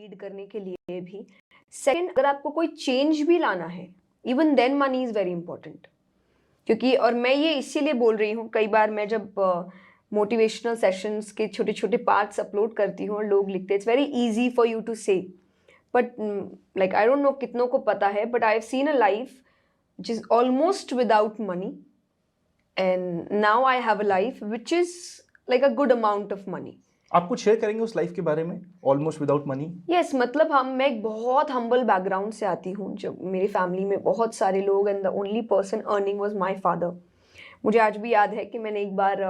Lead करने के लिए भी। सेकंड, अगर आपको कोई चेंज भी लाना है, even then money is very important. क्योंकि और मैं ये इसीलिए बोल रही हूँ, कई बार मैं जब मोटिवेशनल सेशंस के छोटे छोटे पार्ट्स अपलोड करती हूँ और लोग लिखते हैं it's very easy for you to say, but like I don't know कितनों को पता है, but I have seen a life which is almost without money, and now I have a life which is like a good amount of money. आप कुछ share करेंगे उस life के बारे में, ऑलमोस्ट विदाउट मनी? यस, मतलब मैं एक बहुत हम्बल बैकग्राउंड से आती हूँ, जब मेरी फैमिली में बहुत सारे लोग and the only person earning was my father. मुझे आज भी याद है कि मैंने एक बार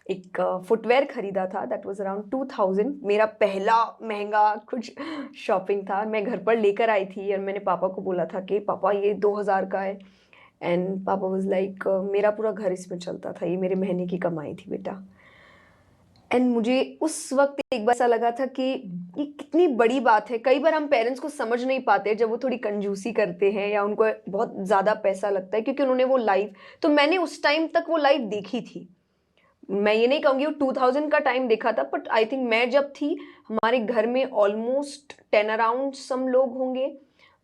एक फुटवेयर खरीदा था, दैट वाज अराउंड 2000, मेरा पहला महंगा कुछ शॉपिंग था। मैं घर पर लेकर आई थी और मैंने पापा को बोला था कि पापा ये 2000 का है, एंड पापा वाज लाइक मेरा पूरा घर इसमें चलता था, ये मेरे महीने की कमाई थी बेटा। एंड मुझे उस वक्त एक बार ऐसा लगा था कि ये कितनी बड़ी बात है। कई बार हम पेरेंट्स को समझ नहीं पाते जब वो थोड़ी कंजूसी करते हैं या उनको बहुत ज़्यादा पैसा लगता है, क्योंकि उन्होंने वो लाइफ, तो मैंने उस टाइम तक वो लाइफ देखी थी। मैं ये नहीं कहूँगी वो 2000 का टाइम देखा था, बट आई थिंक मैं जब थी हमारे घर में ऑलमोस्ट 10 अराउंड सम लोग होंगे,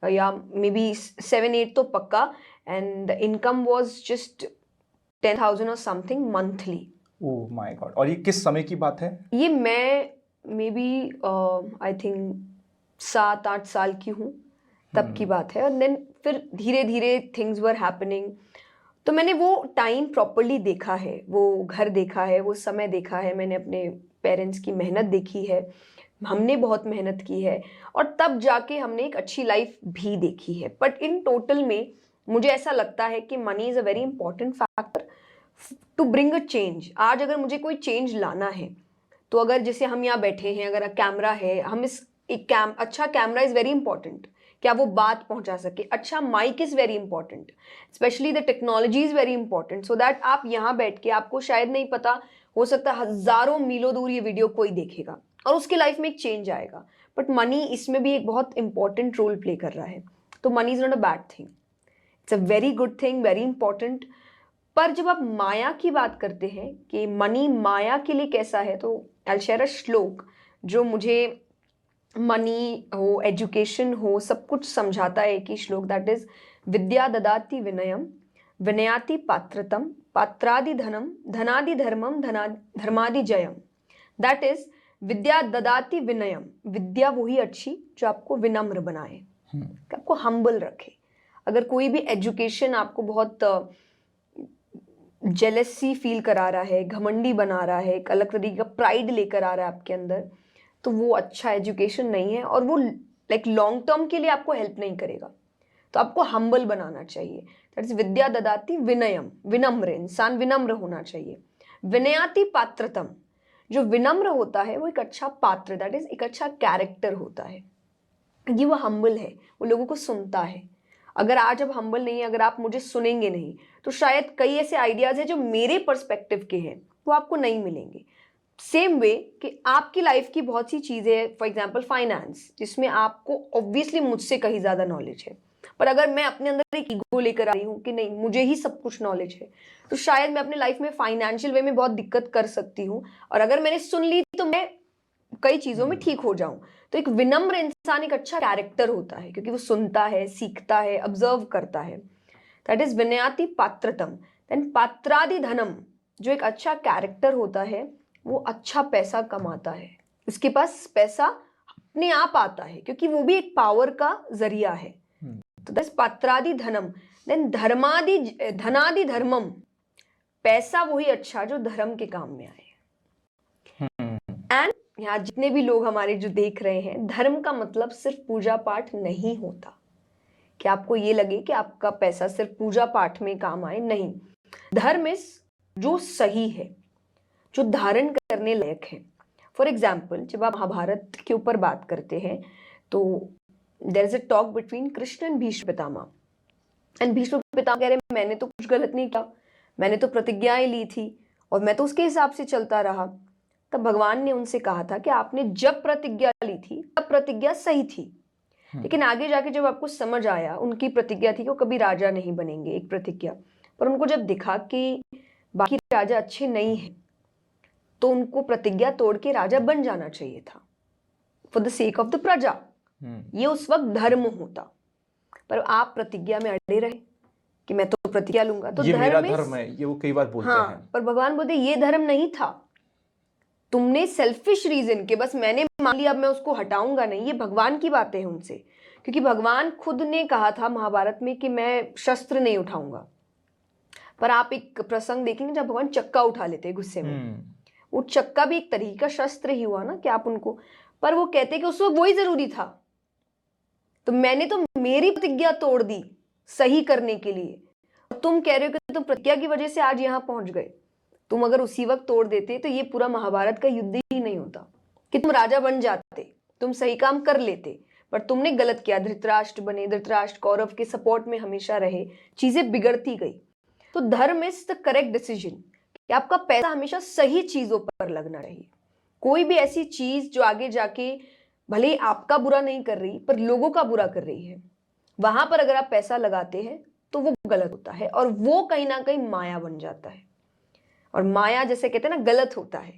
या मे बी 7-8 तो पक्का, and the income was just 10,000 और something monthly. Oh my God. और ये किस समय की बात है? ये मैं मे बी आई थिंक 7-8 साल की हूँ तब की बात है। और देन फिर धीरे धीरे थिंग्स वर हैपनिंग, तो मैंने वो टाइम प्रॉपरली देखा है, वो घर देखा है, वो समय देखा है, मैंने अपने पेरेंट्स की मेहनत देखी है, हमने बहुत मेहनत की है, और तब जाके हमने एक अच्छी लाइफ भी देखी है। बट इन टोटल में मुझे ऐसा लगता है कि money is a very important factor to bring a change. आज अगर मुझे कोई चेंज लाना है, तो अगर जैसे हम यहाँ बैठे हैं, अगर कैमरा है, हम इस एक अच्छा कैमरा इज़ वेरी इंपॉर्टेंट, क्या वो बात पहुंचा सके। अच्छा mic is very important, specially the technology is very important, so that आप यहाँ बैठ के, आपको शायद नहीं पता, हो सकता है हज़ारों मीलों दूर ये वीडियो कोई देखेगा और उसकी लाइफ में एक चेंज आएगा। बट मनी इसमें भी एक बहुत इंपॉर्टेंट रोल प्ले कर रहा है। तो money is not a bad thing, it's a very good thing, very important. पर जब आप माया की बात करते हैं कि मनी माया के लिए कैसा है, तो आई विल शेयर अ श्लोक जो मुझे मनी हो, एजुकेशन हो, सब कुछ समझाता है। कि श्लोक दैट इज विद्या ददाति विनयम विनयाति पात्रतम पात्रादि धनम धनादि धर्मम धर्मादि जयम। दैट इज विद्या ददाति विनयम, विद्या वही अच्छी जो आपको विनम्र बनाए, आपको हम्बल रखे। अगर कोई भी एजुकेशन आपको बहुत जेलसी फील करा रहा है, घमंडी बना रहा है, एक अलग तरीके का प्राइड लेकर आ रहा है आपके अंदर, तो वो अच्छा एजुकेशन नहीं है और वो लाइक लॉन्ग टर्म के लिए आपको हेल्प नहीं करेगा। तो आपको हम्बल बनाना चाहिए, दैट इज विद्या ददाति विनयम, विनम्र, इंसान विनम्र होना चाहिए। विनयाति पात्रतम, जो विनम्र होता है वो एक अच्छा पात्र, दैट इज एक अच्छा कैरेक्टर होता है। ये वो हम्बल है, वो लोगों को सुनता है। अगर आज अब हम्बल नहीं है, अगर आप मुझे सुनेंगे नहीं, तो शायद कई ऐसे आइडियाज हैं जो मेरे पर्सपेक्टिव के हैं वो आपको नहीं मिलेंगे। सेम वे कि आपकी लाइफ की बहुत सी चीज़ें हैं, फॉर एग्जाम्पल फाइनेंस, जिसमें आपको ऑब्वियसली मुझसे कहीं ज़्यादा नॉलेज है, पर अगर मैं अपने अंदर एक ईगो लेकर आई हूँ कि नहीं मुझे ही सब कुछ नॉलेज है, तो शायद मैं अपने लाइफ में फाइनेंशियल वे में बहुत दिक्कत कर सकती हूँ। और अगर मैंने सुन ली तो मैं कई चीज़ों में ठीक हो जाऊं। तो एक विनम्र इंसान एक अच्छा कैरेक्टर होता है, क्योंकि वो सुनता है, सीखता है, ऑब्जर्व करता है। दैट इज विनयाति पात्रतम। देन पात्रादि धनम, जो एक अच्छा कैरेक्टर होता है वो अच्छा पैसा कमाता है, उसके पास पैसा अपने आप आता है, क्योंकि वो भी एक पावर का जरिया है। तो दैट पात्रादि धनम। देन धर्मादि धनादि धर्मम, पैसा वही अच्छा जो धर्म के काम में आए। एंड यहाँ जितने भी लोग हमारे जो देख रहे हैं, धर्म का मतलब सिर्फ पूजा पाठ नहीं होता कि आपको ये लगे कि आपका पैसा सिर्फ पूजा पाठ में काम आए, नहीं। धर्म इस जो सही है, जो धारण करने लायक है। फॉर एग्जाम्पल, जब आप महाभारत के ऊपर बात करते हैं तो there is a talk between Krishna and Bhishma Pitamah. And Bhishma Pitamah कह रहे हैं मैंने तो कुछ गलत नहीं किया, मैंने तो प्रतिज्ञाएं ली थी और मैं तो उसके हिसाब से चलता रहा। तब भगवान ने उनसे कहा था कि आपने जब प्रतिज्ञा ली थी तब प्रतिज्ञा सही थी, लेकिन आगे जाके जब आपको समझ आया, उनकी प्रतिज्ञा थी कि वो कभी राजा नहीं बनेंगे, एक प्रतिज्ञा, पर उनको जब दिखा कि बाकी राजा अच्छे नहीं हैं, तो उनको प्रतिज्ञा तोड़ के राजा बन जाना चाहिए था। For the sake of the प्रजा, ये उस वक्त धर्म होता। पर आप प्रतिज्ञा में अड़े रहे कि मैं तो प्रतिज्ञा लूंगा, तो ये मेरा धर्म धर्म है, ये वो कई बार बोलते हाँ, हैं। पर भगवान बोलते ये धर्म नहीं था। तुमने सेल्फिश रीजन के बस मैंने मान लिया अब मैं उसको हटाऊंगा नहीं, ये भगवान की बातें हैं उनसे, क्योंकि भगवान खुद ने कहा था महाभारत में कि मैं शस्त्र नहीं उठाऊंगा। पर आप एक प्रसंग देखेंगे जब भगवान चक्का उठा लेते हैं गुस्से में, वो चक्का भी एक तरीके का शस्त्र ही हुआ ना कि आप उनको, पर वो कहते कि उस वक्त वही जरूरी था। तो मैंने तो मेरी प्रतिज्ञा तोड़ दी सही करने के लिए, तुम कह रहे हो कि तुम प्रतिज्ञा की वजह से आज यहां पहुंच गए। तुम अगर उसी वक्त तोड़ देते तो ये पूरा महाभारत का युद्ध ही नहीं होता, कि तुम राजा बन जाते, तुम सही काम कर लेते, पर तुमने गलत किया। धृतराष्ट्र बने, धृतराष्ट्र कौरव के सपोर्ट में हमेशा रहे, चीजें बिगड़ती गई। तो धर्म इज द करेक्ट डिसीजन कि आपका पैसा हमेशा सही चीजों पर लगना चाहिए। कोई भी ऐसी चीज जो आगे जाके भले ही आपका बुरा नहीं कर रही पर लोगों का बुरा कर रही है, वहां पर अगर आप पैसा लगाते हैं तो वो गलत होता है, और वो कहीं ना कहीं माया बन जाता है। और माया जैसे कहते हैं ना गलत होता है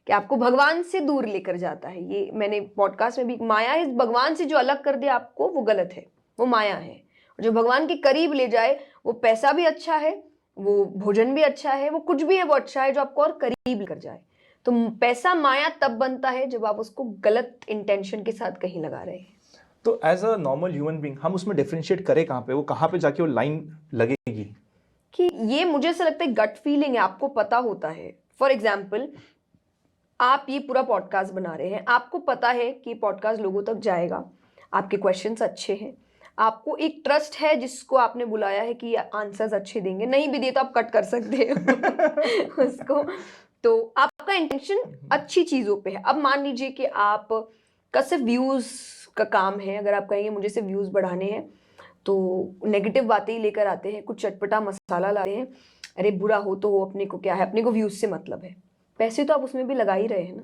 कि आपको भगवान से दूर लेकर जाता है। ये मैंने पॉडकास्ट में भी, माया है भगवान से जो अलग कर दे आपको, वो गलत है, वो माया है। और जो भगवान के करीब ले जाए, वो पैसा भी अच्छा है, वो भोजन भी अच्छा है, वो कुछ भी है वो अच्छा है जो आपको और करीब कर जाए। तो पैसा माया तब बनता है जब आप उसको गलत इंटेंशन के साथ कहीं लगा रहे हैं। तो as a normal human being हम उसमें डिफरेंशिएट करें कहाँ पे, वो कहाँ पे जाके वो लाइन लगेगी? कि ये मुझे ऐसा लगता है गट फीलिंग है, आपको पता होता है। फॉर एग्जाम्पल, आप ये पूरा पॉडकास्ट बना रहे हैं, आपको पता है कि पॉडकास्ट लोगों तक जाएगा, आपके क्वेश्चंस अच्छे हैं, आपको एक ट्रस्ट है जिसको आपने बुलाया है कि आंसर्स अच्छे देंगे, नहीं भी दिए तो आप कट कर सकते हो उसको। तो आपका इंटेंशन अच्छी चीज़ों पे है। अब मान लीजिए कि आप का सिर्फ व्यूज़ का काम है, अगर आप कहेंगे मुझे सिर्फ व्यूज़ बढ़ाने हैं तो नेगेटिव बातें ही लेकर आते हैं, कुछ चटपटा मसाला लाते हैं, अरे बुरा हो तो हो, अपने को क्या है, अपने को व्यूज़ से मतलब है, पैसे तो आप उसमें भी लगा ही रहे हैं ना।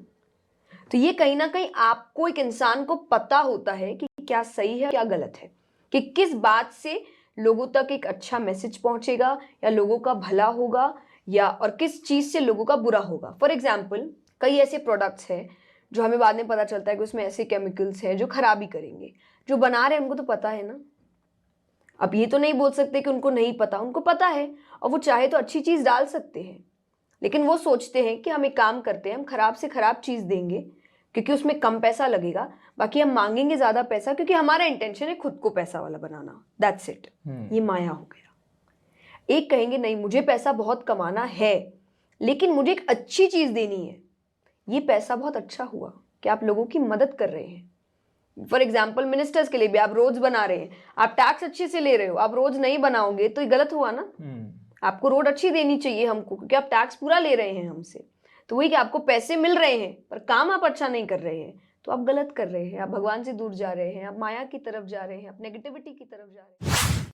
तो ये कहीं ना कहीं आपको, एक इंसान को पता होता है कि क्या सही है क्या गलत है, कि किस बात से लोगों तक एक अच्छा मैसेज पहुंचेगा या लोगों का भला होगा, या और किस चीज़ से लोगों का बुरा होगा। फॉर एग्जाम्पल, कई ऐसे प्रोडक्ट्स हैं जो हमें बाद में पता चलता है कि उसमें ऐसे केमिकल्स हैं जो खराबी करेंगे। जो बना रहे हैं उनको तो पता है ना, अब ये तो नहीं बोल सकते कि उनको नहीं पता, उनको पता है, और वो चाहे तो अच्छी चीज़ डाल सकते हैं, लेकिन वो सोचते हैं कि हम एक काम करते हैं, हम खराब से खराब चीज़ देंगे क्योंकि उसमें कम पैसा लगेगा, बाकी हम मांगेंगे ज़्यादा पैसा क्योंकि हमारा इंटेंशन है खुद को पैसा वाला बनाना। That's it. ये माया हो गया। एक कहेंगे नहीं मुझे पैसा बहुत कमाना है लेकिन मुझे एक अच्छी चीज़ देनी है, ये पैसा बहुत अच्छा हुआ कि आप लोगों की मदद कर रहे हैं। फॉर एग्जाम्पल, मिनिस्टर्स के लिए भी आप रोज बना रहे हैं, आप टैक्स अच्छे से ले रहे हो, आप रोज नहीं बनाओगे तो ये गलत हुआ ना। आपको रोड अच्छी देनी चाहिए हमको, क्योंकि आप टैक्स पूरा ले रहे हैं हमसे, तो वही कि आपको पैसे मिल रहे हैं पर काम आप अच्छा नहीं कर रहे हैं, तो आप गलत कर रहे हैं, आप भगवान से दूर जा रहे हैं, आप माया की तरफ जा रहे हैं, आप नेगेटिविटी की तरफ जा रहे हैं।